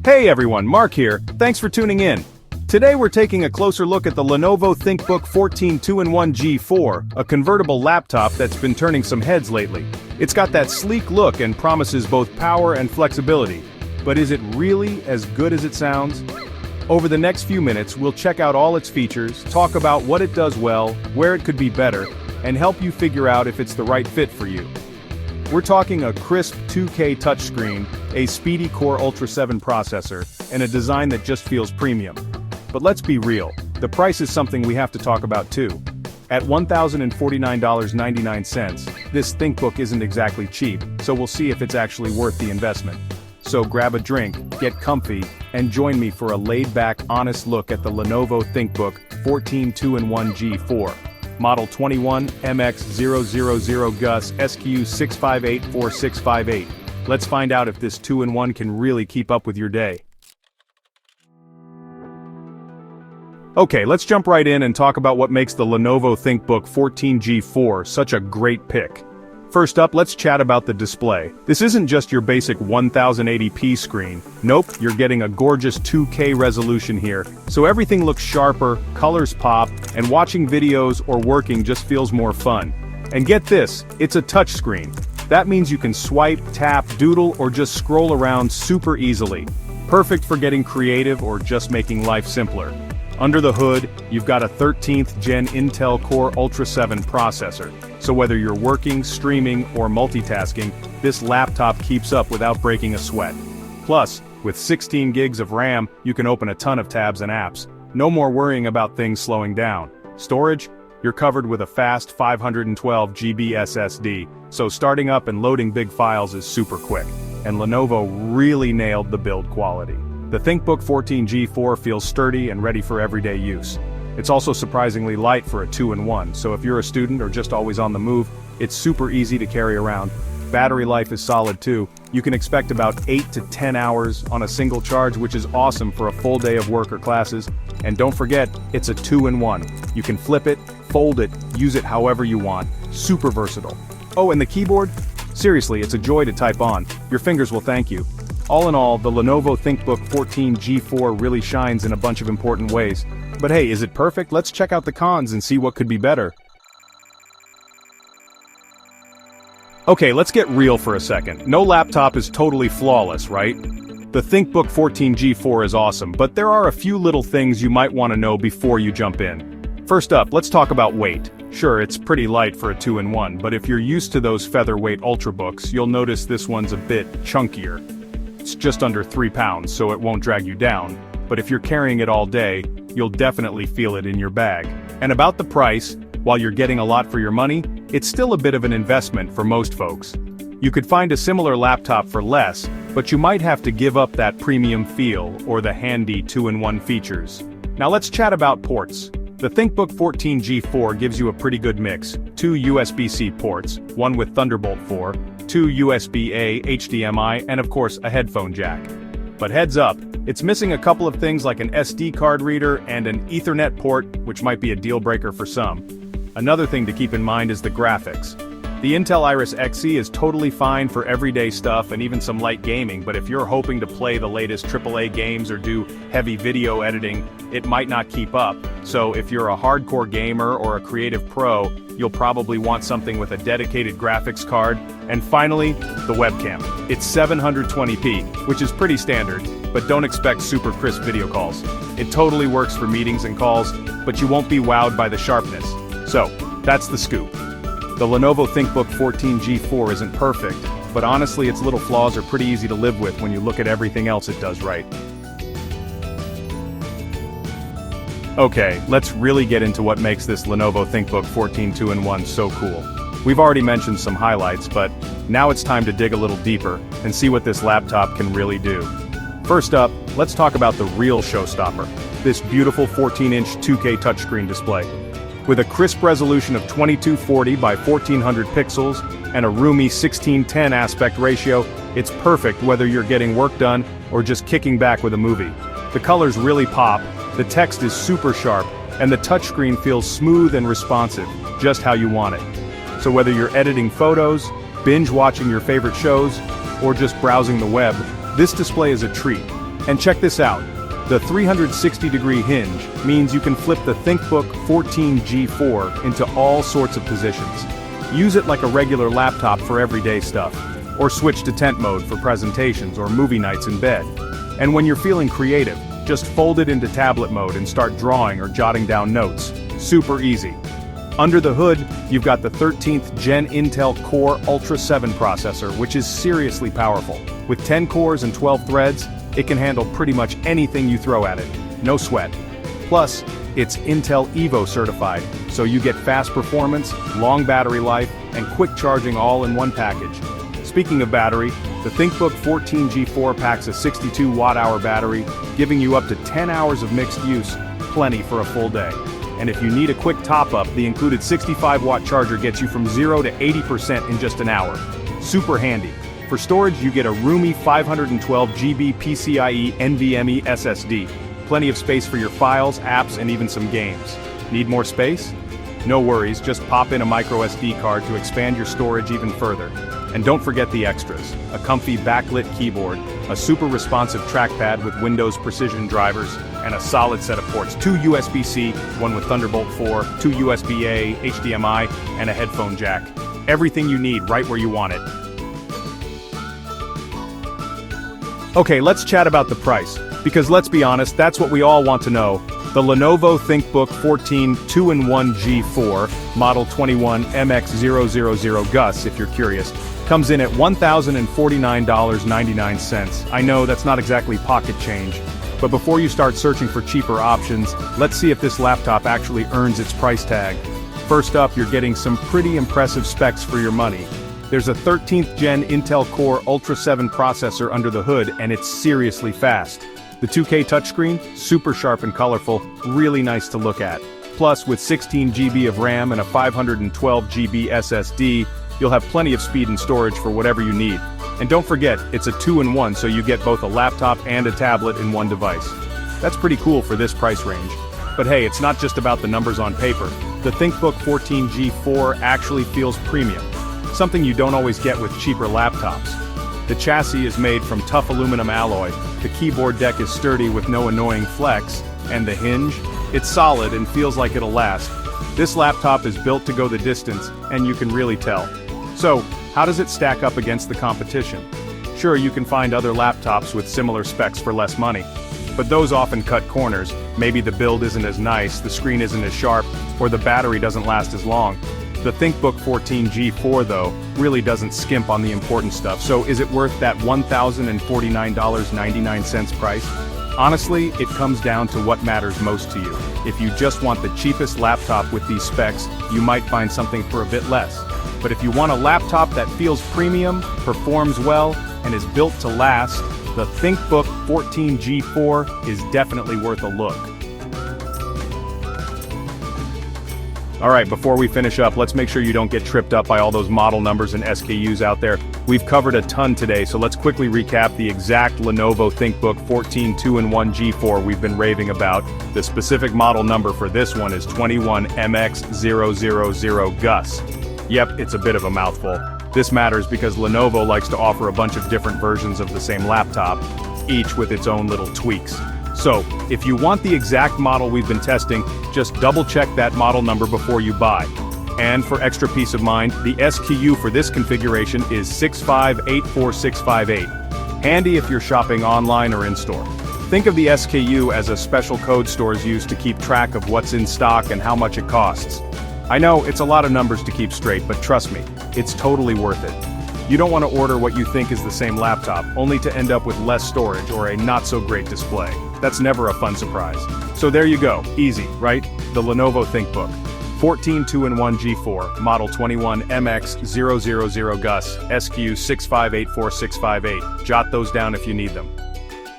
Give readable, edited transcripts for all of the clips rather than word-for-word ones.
Hey everyone, Mark here, thanks for tuning in. Today we're taking a closer look at the Lenovo ThinkBook 14 2-in-1 G4, a convertible laptop that's been turning some heads lately. It's got that sleek look and promises both power and flexibility. But is it really as good as it sounds? Over the next few minutes, we'll check out all its features, talk about what it does well, where it could be better, and help you figure out if it's the right fit for you. We're talking a crisp 2K touchscreen, a speedy Core Ultra 7 processor, and a design that just feels premium. But let's be real, the price is something we have to talk about too. At $1,049.99, this ThinkBook isn't exactly cheap, so we'll see if it's actually worth the investment. So grab a drink, get comfy, and join me for a laid-back, honest look at the Lenovo ThinkBook 14 2-in-1 G4. Model 21MX000 GUS SQ6584658. Let's find out if this 2-in-1 can really keep up with your day. Okay, let's jump right in and talk about what makes the Lenovo ThinkBook 14 G4 such a great pick. First up, let's chat about the display. This isn't just your basic 1080p screen. Nope, you're getting a gorgeous 2K resolution here, so everything looks sharper, colors pop, and watching videos or working just feels more fun. And get this, it's a touchscreen. That means you can swipe, tap, doodle, or just scroll around super easily. Perfect for getting creative or just making life simpler. Under the hood, you've got a 13th Gen Intel Core Ultra 7 processor, so whether you're working, streaming, or multitasking, this laptop keeps up without breaking a sweat. Plus, with 16 gigs of RAM, you can open a ton of tabs and apps. No more worrying about things slowing down. Storage? You're covered with a fast 512 GB SSD, so starting up and loading big files is super quick. And Lenovo really nailed the build quality. The ThinkBook 14 G4 feels sturdy and ready for everyday use. It's also surprisingly light for a 2-in-1, so if you're a student or just always on the move, it's super easy to carry around. Battery life is solid too. You can expect about 8 to 10 hours on a single charge, which is awesome for a full day of work or classes. And don't forget, it's a 2-in-1. You can flip it, fold it, use it however you want. Super versatile. Oh, and the keyboard? Seriously, it's a joy to type on. Your fingers will thank you. All in all, the Lenovo ThinkBook 14 G4 really shines in a bunch of important ways. But hey, is it perfect? Let's check out the cons and see what could be better. Okay, let's get real for a second. No laptop is totally flawless, right? The ThinkBook 14 G4 is awesome, but there are a few little things you might want to know before you jump in. First up, let's talk about weight. Sure, it's pretty light for a 2-in-1, but if you're used to those featherweight Ultrabooks, you'll notice this one's a bit chunkier. It's just under 3 pounds, so it won't drag you down, but if you're carrying it all day, you'll definitely feel it in your bag. And about the price, while you're getting a lot for your money, it's still a bit of an investment for most folks. You could find a similar laptop for less, but you might have to give up that premium feel or the handy 2-in-1 features. Now let's chat about ports. The ThinkBook 14 G4 gives you a pretty good mix. 2 USB-C ports, one with Thunderbolt 4, 2 USB-A HDMI, and of course a headphone jack. But heads up, it's missing a couple of things like an SD card reader and an Ethernet port, which might be a deal breaker for some. Another thing to keep in mind is the graphics. The Intel Iris Xe is totally fine for everyday stuff and even some light gaming, but if you're hoping to play the latest AAA games or do heavy video editing, it might not keep up. So if you're a hardcore gamer or a creative pro, you'll probably want something with a dedicated graphics card. And finally, the webcam. It's 720p, which is pretty standard, but don't expect super crisp video calls. It totally works for meetings and calls, but you won't be wowed by the sharpness. So, that's the scoop. The Lenovo ThinkBook 14 G4 isn't perfect, but honestly its little flaws are pretty easy to live with when you look at everything else it does right. Okay, let's really get into what makes this Lenovo ThinkBook 14 2-in-1 so cool. We've already mentioned some highlights, but now it's time to dig a little deeper and see what this laptop can really do. First up, let's talk about the real showstopper, this beautiful 14-inch 2K touchscreen display. With a crisp resolution of 2240 by 1400 pixels and a roomy 1610 aspect ratio, it's perfect whether you're getting work done or just kicking back with a movie. The colors really pop, the text is super sharp, and the touchscreen feels smooth and responsive, just how you want it. So whether you're editing photos, binge watching your favorite shows, or just browsing the web, this display is a treat. And check this out. The 360-degree hinge means you can flip the ThinkBook 14G4 into all sorts of positions. Use it like a regular laptop for everyday stuff, or switch to tent mode for presentations or movie nights in bed. And when you're feeling creative, just fold it into tablet mode and start drawing or jotting down notes. Super easy. Under the hood, you've got the 13th Gen Intel Core Ultra 7 processor, which is seriously powerful. With 10 cores and 12 threads, it can handle pretty much anything you throw at it. No sweat. Plus, it's Intel Evo certified, so you get fast performance, long battery life, and quick charging all in one package. Speaking of battery, the ThinkBook 14G4 packs a 62 watt-hour battery, giving you up to 10 hours of mixed use, plenty for a full day. And if you need a quick top-up, the included 65-watt charger gets you from 0 to 80% in just an hour. Super handy. For storage, you get a roomy 512 GB PCIe NVMe SSD. Plenty of space for your files, apps, and even some games. Need more space? No worries, just pop in a micro SD card to expand your storage even further. And don't forget the extras: a comfy backlit keyboard, a super responsive trackpad with Windows Precision drivers, and a solid set of ports: 2 USB-C, one with Thunderbolt 4, 2 USB-A, HDMI, and a headphone jack. Everything you need right where you want it. Okay, let's chat about the price, because let's be honest, that's what we all want to know. The Lenovo ThinkBook 14 2-in-1 G4, model 21MX000 Gus, if you're curious, comes in at $1,049.99. I know that's not exactly pocket change, but before you start searching for cheaper options, let's see if this laptop actually earns its price tag. First up, you're getting some pretty impressive specs for your money. There's a 13th Gen Intel Core Ultra 7 processor under the hood, and it's seriously fast. The 2K touchscreen, super sharp and colorful, really nice to look at. Plus, with 16 GB of RAM and a 512 GB SSD, you'll have plenty of speed and storage for whatever you need. And don't forget, it's a 2-in-1, so you get both a laptop and a tablet in one device. That's pretty cool for this price range. But hey, it's not just about the numbers on paper. The ThinkBook 14G4 actually feels premium, something you don't always get with cheaper laptops. The chassis is made from tough aluminum alloy, the keyboard deck is sturdy with no annoying flex, and the hinge? It's solid and feels like it'll last. This laptop is built to go the distance, and you can really tell. So, how does it stack up against the competition? Sure, you can find other laptops with similar specs for less money, but those often cut corners. Maybe the build isn't as nice, the screen isn't as sharp, or the battery doesn't last as long. The ThinkBook 14G4, though, really doesn't skimp on the important stuff, so is it worth that $1,049.99 price? Honestly, it comes down to what matters most to you. If you just want the cheapest laptop with these specs, you might find something for a bit less. But if you want a laptop that feels premium, performs well, and is built to last, the ThinkBook 14G4 is definitely worth a look. Alright, before we finish up, let's make sure you don't get tripped up by all those model numbers and SKUs out there. We've covered a ton today, so let's quickly recap the exact Lenovo ThinkBook 14 2-in-1 G4 we've been raving about. The specific model number for this one is 21MX000 Gus. Yep, it's a bit of a mouthful. This matters because Lenovo likes to offer a bunch of different versions of the same laptop, each with its own little tweaks. So, if you want the exact model we've been testing, just double-check that model number before you buy. And for extra peace of mind, the SKU for this configuration is 6584658. Handy if you're shopping online or in-store. Think of the SKU as a special code stores use to keep track of what's in stock and how much it costs. I know, it's a lot of numbers to keep straight, but trust me, it's totally worth it. You don't want to order what you think is the same laptop, only to end up with less storage or a not-so-great display. That's never a fun surprise. So there you go, easy, right? The Lenovo ThinkBook 14 2-in-1 G4, model 21MX000 Gus, SKU 6584658. Jot those down if you need them.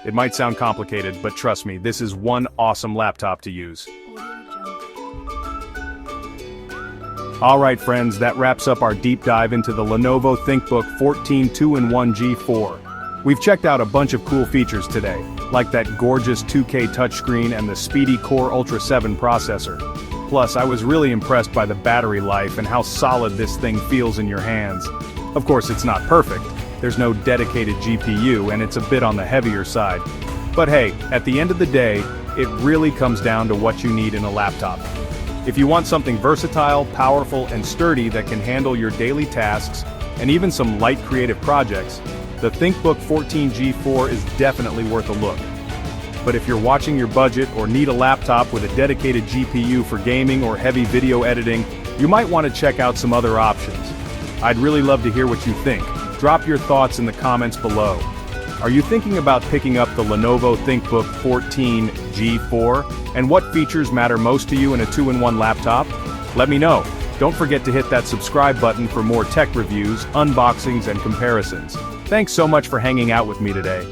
It might sound complicated, but trust me, this is one awesome laptop to use. Alright friends, that wraps up our deep dive into the Lenovo ThinkBook 14 2-in-1 G4. We've checked out a bunch of cool features today, like that gorgeous 2K touchscreen and the speedy Core Ultra 7 processor. Plus, I was really impressed by the battery life and how solid this thing feels in your hands. Of course, it's not perfect. There's no dedicated GPU and it's a bit on the heavier side. But hey, at the end of the day, it really comes down to what you need in a laptop. If you want something versatile, powerful, and sturdy that can handle your daily tasks, and even some light creative projects, the ThinkBook 14G4 is definitely worth a look. But if you're watching your budget or need a laptop with a dedicated GPU for gaming or heavy video editing, you might want to check out some other options. I'd really love to hear what you think. Drop your thoughts in the comments below. Are you thinking about picking up the Lenovo ThinkBook 14G4? And what features matter most to you in a 2-in-1 laptop? Let me know. Don't forget to hit that subscribe button for more tech reviews, unboxings, and comparisons. Thanks so much for hanging out with me today.